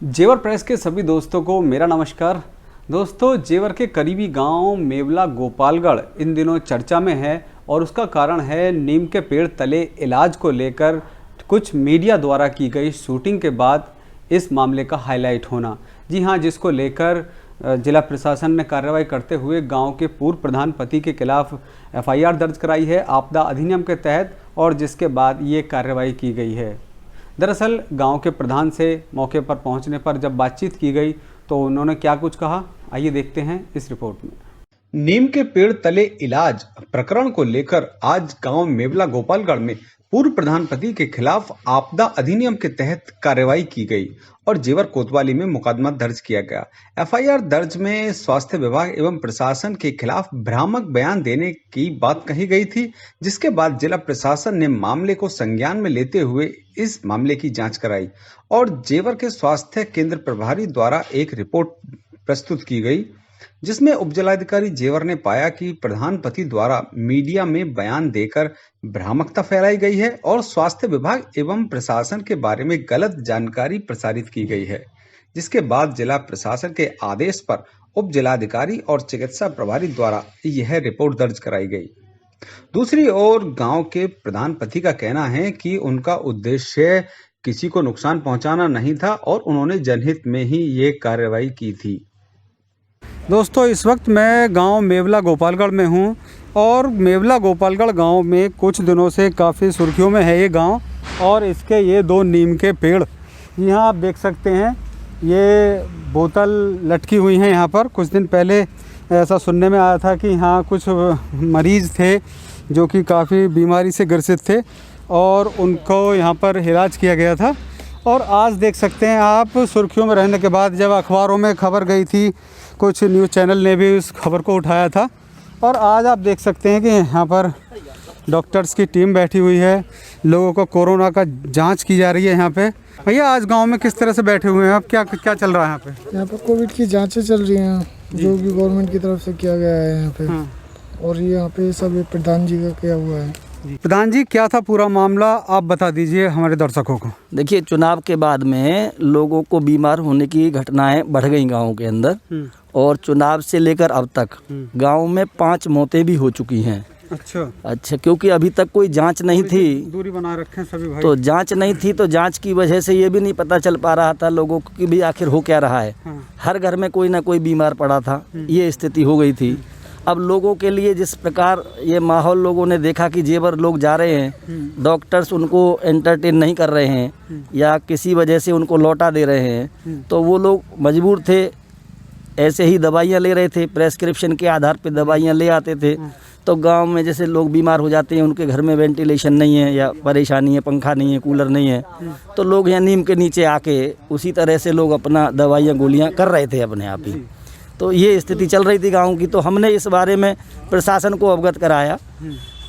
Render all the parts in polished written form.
जेवर प्रेस के सभी दोस्तों को मेरा नमस्कार। दोस्तों, जेवर के करीबी गांव मेवला गोपालगढ़ इन दिनों चर्चा में है और उसका कारण है नीम के पेड़ तले इलाज को लेकर कुछ मीडिया द्वारा की गई शूटिंग के बाद इस मामले का हाईलाइट होना। जी हां, जिसको लेकर जिला प्रशासन ने कार्रवाई करते हुए गांव के पूर्व प्रधान पति के खिलाफ एफआईआर दर्ज कराई है आपदा अधिनियम के तहत, और जिसके बाद ये कार्रवाई की गई है। दरअसल गांव के प्रधान से मौके पर पहुंचने पर जब बातचीत की गई तो उन्होंने क्या कुछ कहा, आइए देखते हैं इस रिपोर्ट में। नीम के पेड़ तले इलाज प्रकरण को लेकर आज गांव मेवला गोपालगढ़ में पूर्व प्रधानपति के खिलाफ आपदा अधिनियम के तहत कार्रवाई की गई और जेवर कोतवाली में मुकदमा दर्ज किया गया। एफआईआर दर्ज में स्वास्थ्य विभाग एवं प्रशासन के खिलाफ भ्रामक बयान देने की बात कही गई थी, जिसके बाद जिला प्रशासन ने मामले को संज्ञान में लेते हुए इस मामले की जांच कराई और जेवर के स्वास्थ्य केंद्र प्रभारी द्वारा एक रिपोर्ट प्रस्तुत की गई, जिसमें उपजिलाधिकारी जेवर ने पाया कि प्रधानपति द्वारा मीडिया में बयान देकर भ्रामकता फैलाई गई है और स्वास्थ्य विभाग एवं प्रशासन के बारे में गलत जानकारी प्रसारित की गई है, जिसके बाद जिला प्रशासन के आदेश पर उपजिलाधिकारी और चिकित्सा प्रभारी द्वारा यह रिपोर्ट दर्ज कराई गई। दूसरी ओर गांव के प्रधानपति का कहना है कि उनका उद्देश्य किसी को नुकसान पहुंचाना नहीं था और उन्होंने जनहित में ही ये कार्रवाई की थी। दोस्तों, इस वक्त मैं गांव मेवला गोपालगढ़ में हूं और मेवला गोपालगढ़ गांव में कुछ दिनों से काफ़ी सुर्खियों में है ये गांव, और इसके ये दो नीम के पेड़ यहाँ आप देख सकते हैं। ये बोतल लटकी हुई हैं यहाँ पर। कुछ दिन पहले ऐसा सुनने में आया था कि यहाँ कुछ मरीज़ थे जो कि काफ़ी बीमारी से ग्रसित थे और उनको यहाँ पर इलाज किया गया था। और आज देख सकते हैं आप, सुर्खियों में रहने के बाद जब अखबारों में खबर गई थी, कुछ न्यूज़ चैनल ने भी उस खबर को उठाया था, और आज आप देख सकते हैं कि यहाँ पर डॉक्टर्स की टीम बैठी हुई है, लोगों को कोरोना का जांच की जा रही है यहाँ पे। भैया, आज गांव में किस तरह से बैठे हुए हैं आप, क्या क्या चल रहा है यहाँ पे? यहाँ पे कोविड की जांचें चल रही हैं जो कि गवर्नमेंट की तरफ से किया गया है यहाँ पे। हाँ। और यहाँ पे सब प्रधान जी का किया हुआ है। प्रधान जी, क्या था पूरा मामला, आप बता दीजिए हमारे दर्शकों को। देखिए, चुनाव के बाद में लोगों को बीमार होने की घटनाएं बढ़ गई गाँव के अंदर, और चुनाव से लेकर अब तक गांव में 5 मौतें भी हो चुकी हैं। अच्छा, क्योंकि अभी तक कोई जांच नहीं थी, दूरी बनाए रखें सभी भाई। तो जांच नहीं थी, तो जांच की वजह से ये भी नहीं पता चल पा रहा था लोगों को कि भी आखिर हो क्या रहा है। हर घर में कोई ना कोई बीमार पड़ा था, ये स्थिति हो गई थी। अब लोगों के लिए जिस प्रकार ये माहौल लोगों ने देखा कि जेवर लोग जा रहे हैं, डॉक्टर्स उनको एंटरटेन नहीं कर रहे हैं या किसी वजह से उनको लौटा दे रहे हैं, तो वो लोग मजबूर थे, ऐसे ही दवाइयाँ ले रहे थे, प्रेस्क्रिप्शन के आधार पे दवाइयाँ ले आते थे। तो गांव में जैसे लोग बीमार हो जाते हैं, उनके घर में वेंटिलेशन नहीं है या परेशानी है, पंखा नहीं है, कूलर नहीं है, तो लोग यहाँ नीम के नीचे आके उसी तरह से लोग अपना दवाइयाँ गोलियाँ कर रहे थे अपने आप ही। तो ये स्थिति चल रही थी गांव की। तो हमने इस बारे में प्रशासन को अवगत कराया।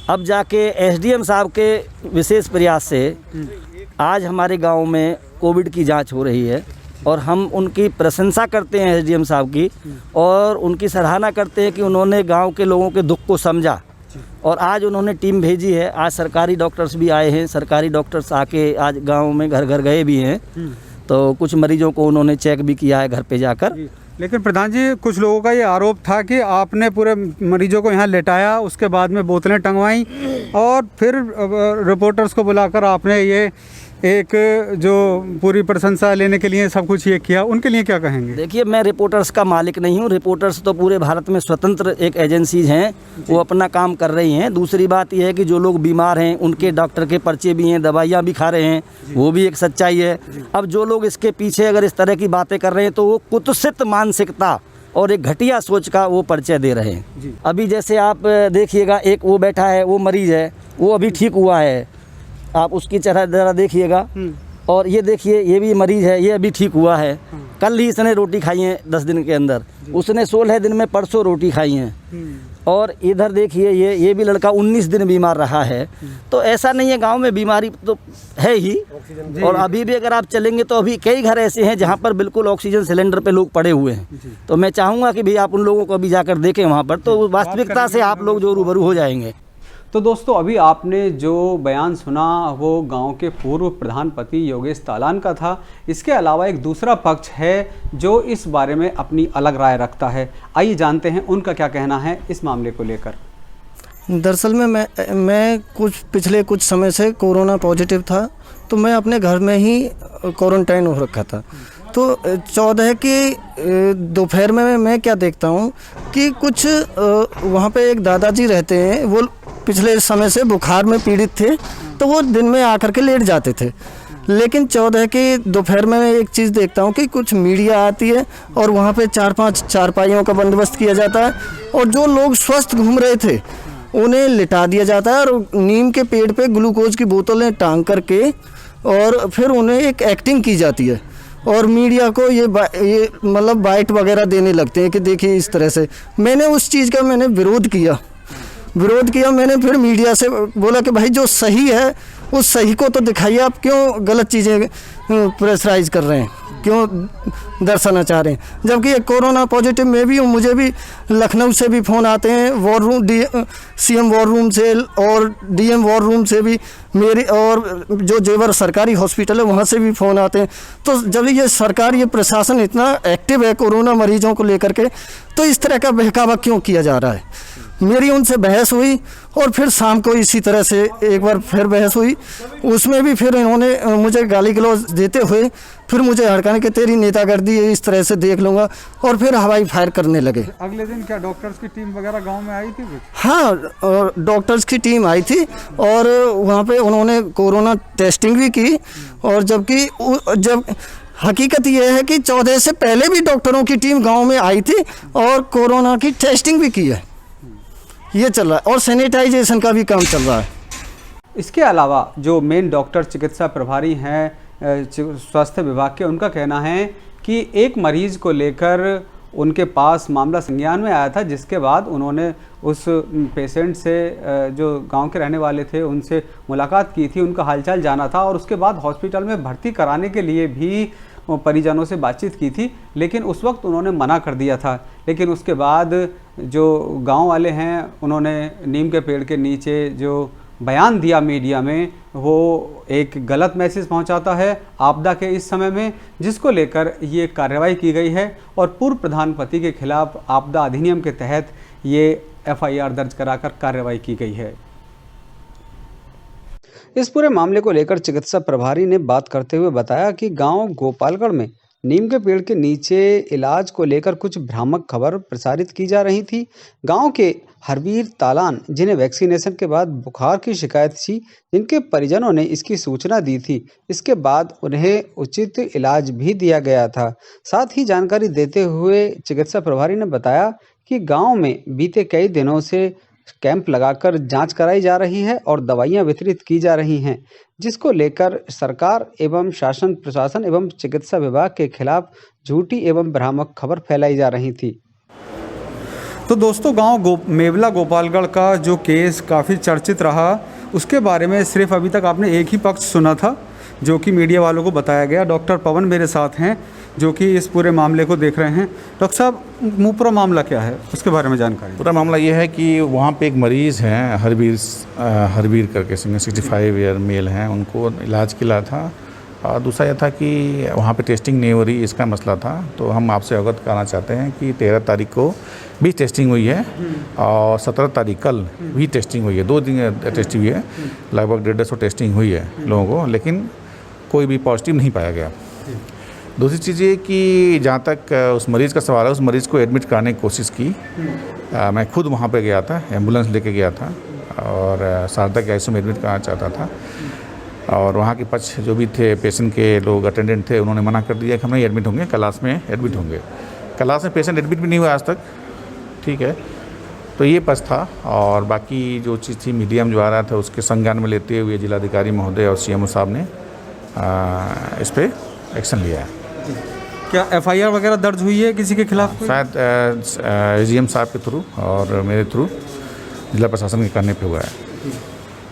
अब जाके एसडीएम साहब के विशेष प्रयास से आज हमारे गांव में कोविड की जांच हो रही है, और हम उनकी प्रशंसा करते हैं एसडीएम साहब की, और उनकी सराहना करते हैं कि उन्होंने गांव के लोगों के दुख को समझा और आज उन्होंने टीम भेजी है। आज सरकारी डॉक्टर्स भी आए हैं, सरकारी डॉक्टर्स आके आज गाँव में घर घर गए भी हैं, तो कुछ मरीजों को उन्होंने चेक भी किया है घर पे जाकर। लेकिन प्रधान जी, कुछ लोगों का ये आरोप था कि आपने पूरे मरीजों को यहाँ लेटाया, उसके बाद में बोतलें टंगवाई और फिर रिपोर्टर्स को बुलाकर आपने ये एक जो पूरी प्रशंसा लेने के लिए सब कुछ ये किया, उनके लिए क्या कहेंगे? देखिए, मैं रिपोर्टर्स का मालिक नहीं हूँ। रिपोर्टर्स तो पूरे भारत में स्वतंत्र एक एजेंसीज हैं, वो अपना काम कर रही हैं। दूसरी बात यह है कि जो लोग बीमार हैं उनके डॉक्टर के पर्चे भी हैं, दवाइयाँ भी खा रहे हैं, वो भी एक सच्चाई है। अब जो लोग इसके पीछे अगर इस तरह की बातें कर रहे हैं तो वो कुत्सित मानसिकता और एक घटिया सोच का वो परिचय दे रहे हैं। अभी जैसे आप देखिएगा, एक वो बैठा है, वो मरीज है, वो अभी ठीक हुआ है, आप उसकी चेहरा जरा देखिएगा, और ये देखिए, ये भी मरीज है, ये अभी ठीक हुआ है। कल ही इसने रोटी खाई है 10 दिन के अंदर, उसने 16 दिन में परसों रोटी खाई है। और इधर देखिए, ये भी लड़का 19 दिन बीमार रहा है। तो ऐसा नहीं है, गांव में बीमारी तो है ही, और अभी भी अगर आप चलेंगे तो अभी कई घर ऐसे हैं जहां पर बिल्कुल ऑक्सीजन सिलेंडर पे लोग पड़े हुए हैं। तो मैं चाहूँगा कि भाई आप उन लोगों को भी जाकर देखें वहाँ पर, तो वास्तविकता से आप लोग जो रूबरू हो जाएंगे। तो दोस्तों अभी आपने जो बयान सुना वो गांव के पूर्व प्रधानपति योगेश तालान का था। इसके अलावा एक दूसरा पक्ष है जो इस बारे में अपनी अलग राय रखता है। आइए जानते हैं उनका क्या कहना है इस मामले को लेकर। दरअसल में मैं पिछले कुछ समय से कोरोना पॉजिटिव था, तो मैं अपने घर में ही क्वारंटाइन हो रखा था। तो 14 की दोपहर में मैं क्या देखता हूँ कि कुछ वहाँ पे एक दादाजी रहते हैं, वो पिछले समय से बुखार में पीड़ित थे, तो वो दिन में आकर के लेट जाते थे। लेकिन 14 की दोपहर में एक चीज़ देखता हूँ कि कुछ मीडिया आती है और वहाँ पे 4-5 चारपाइयों का बंदोबस्त किया जाता है, और जो लोग स्वस्थ घूम रहे थे उन्हें लिटा दिया जाता है और नीम के पेड़ पे ग्लूकोज की बोतलें टांग करके और फिर उन्हें एक एक्टिंग की जाती है, और मीडिया को ये मतलब बाइट वगैरह देने लगते हैं कि देखिए इस तरह से। मैंने उस चीज़ का विरोध किया। मैंने फिर मीडिया से बोला कि भाई जो सही है उस सही को तो दिखाइए, आप क्यों गलत चीज़ें प्रेशराइज कर रहे हैं, क्यों दर्शाना चाह रहे हैं। जबकि ये कोरोना पॉजिटिव मैं भी हूँ, मुझे भी लखनऊ से भी फ़ोन आते हैं, war room CM war room से और डीएम वॉर रूम से भी मेरी, और जो जेवर सरकारी हॉस्पिटल है वहाँ से भी फ़ोन आते हैं। तो जब ये सरकार, ये प्रशासन इतना एक्टिव है कोरोना मरीजों को लेकर के, तो इस तरह का बहकावा क्यों किया जा रहा है। मेरी उनसे बहस हुई और फिर शाम को इसी तरह से एक बार फिर बहस हुई, उसमें भी फिर इन्होंने मुझे गाली गलौज देते हुए फिर मुझे हड़काने के तेरी नेतागर्दी इस तरह से देख लूँगा, और फिर हवाई फायर करने लगे। अगले दिन क्या डॉक्टर्स की टीम वगैरह गांव में आई थी? हाँ, डॉक्टर्स की टीम आई थी और वहाँ पे उन्होंने कोरोना टेस्टिंग भी की, और जब हकीकत यह है कि 14 से पहले भी डॉक्टरों की टीम गाँव में आई थी और कोरोना की टेस्टिंग भी की है। ये चल रहा है और सैनिटाइजेशन का भी काम चल रहा है। इसके अलावा जो मेन डॉक्टर चिकित्सा प्रभारी हैं स्वास्थ्य विभाग के, उनका कहना है कि एक मरीज को लेकर उनके पास मामला संज्ञान में आया था, जिसके बाद उन्होंने उस पेशेंट से जो गांव के रहने वाले थे उनसे मुलाकात की थी, उनका हालचाल जाना था, और उसके बाद हॉस्पिटल में भर्ती कराने के लिए भी परिजनों से बातचीत की थी, लेकिन उस वक्त उन्होंने मना कर दिया था। लेकिन उसके बाद जो गांव वाले हैं उन्होंने नीम के पेड़ के नीचे जो बयान दिया मीडिया में, वो एक गलत मैसेज पहुंचाता है आपदा के इस समय में, जिसको लेकर ये कार्रवाई की गई है और पूर्व प्रधानपति के खिलाफ आपदा अधिनियम के तहत ये एफआईआर दर्ज कराकर कार्रवाई की गई है। इस पूरे मामले को लेकर चिकित्सा प्रभारी ने बात करते हुए बताया कि गांव गोपालगढ़ में नीम के पेड़ के नीचे इलाज को लेकर कुछ भ्रामक खबर प्रसारित की जा रही थी। गांव के हरवीर तालान, जिन्हें वैक्सीनेशन के बाद बुखार की शिकायत थी, जिनके परिजनों ने इसकी सूचना दी थी, इसके बाद उन्हें उचित इलाज भी दिया गया था। साथ ही जानकारी देते हुए चिकित्सा प्रभारी ने बताया कि गाँव में बीते कई दिनों से कैंप लगाकर जांच कराई जा रही है और दवाइयां वितरित की जा रही हैं, जिसको लेकर सरकार एवं शासन प्रशासन एवं चिकित्सा विभाग के खिलाफ झूठी एवं भ्रामक खबर फैलाई जा रही थी। तो दोस्तों गांव मेवला गोपालगढ़ का जो केस काफ़ी चर्चित रहा, उसके बारे में सिर्फ अभी तक आपने एक ही पक्ष सुना था जो कि मीडिया वालों को बताया गया। डॉक्टर पवन मेरे साथ हैं जो कि इस पूरे मामले को देख रहे हैं। डॉक्टर साहब, पूरा मामला क्या है, उसके बारे में जानकारी। पूरा मामला ये है कि वहाँ पे एक मरीज़ हैं हरवीर करके, 65 ईयर मेल हैं, उनको इलाज किया था। और दूसरा यह था कि वहाँ पे टेस्टिंग नहीं हो रही, इसका मसला था। तो हम आपसे अवगत कराना चाहते हैं कि 13 तारीख को भी टेस्टिंग हुई है और 17 तारीख कल भी टेस्टिंग हुई है। 2 दिन टेस्टिंग हुई है, लगभग 150 टेस्टिंग हुई है लोगों को, लेकिन कोई भी पॉजिटिव नहीं पाया गया। दूसरी चीज़ ये कि जहाँ तक उस मरीज़ का सवाल है, उस मरीज़ को एडमिट कराने की कोशिश की। मैं खुद वहाँ पे गया था, एम्बुलेंस लेके गया था और शारदा के आईसीयू में एडमिट कराना चाहता था। और वहाँ के पक्ष जो भी थे, पेशेंट के लोग अटेंडेंट थे, उन्होंने मना कर दिया कि हम नहीं एडमिट होंगे, कैलाश में एडमिट होंगे। कैलाश में पेशेंट एडमिट भी नहीं हुआ आज तक, ठीक है। तो ये पक्ष था। और बाकी जो चीज़ थी मीडिया में जो आ रहा था, उसके संज्ञान में लेते हुए जिलाधिकारी महोदय और सीएमओ साहब ने इस पर एक्शन लिया है। क्या एफआईआर वगैरह दर्ज हुई है किसी के खिलाफ? शायद एजीएम साहब के थ्रू और मेरे थ्रू जिला प्रशासन के करने पे हुआ है।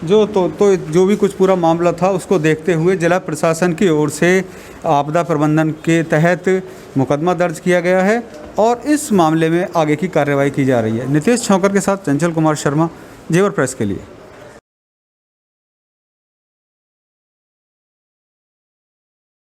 जो भी कुछ पूरा मामला था, उसको देखते हुए जिला प्रशासन की ओर से आपदा प्रबंधन के तहत मुकदमा दर्ज किया गया है और इस मामले में आगे की कार्रवाई की जा रही है। नितेश छौकर के साथ चंचल कुमार शर्मा, जेवर प्रेस के लिए।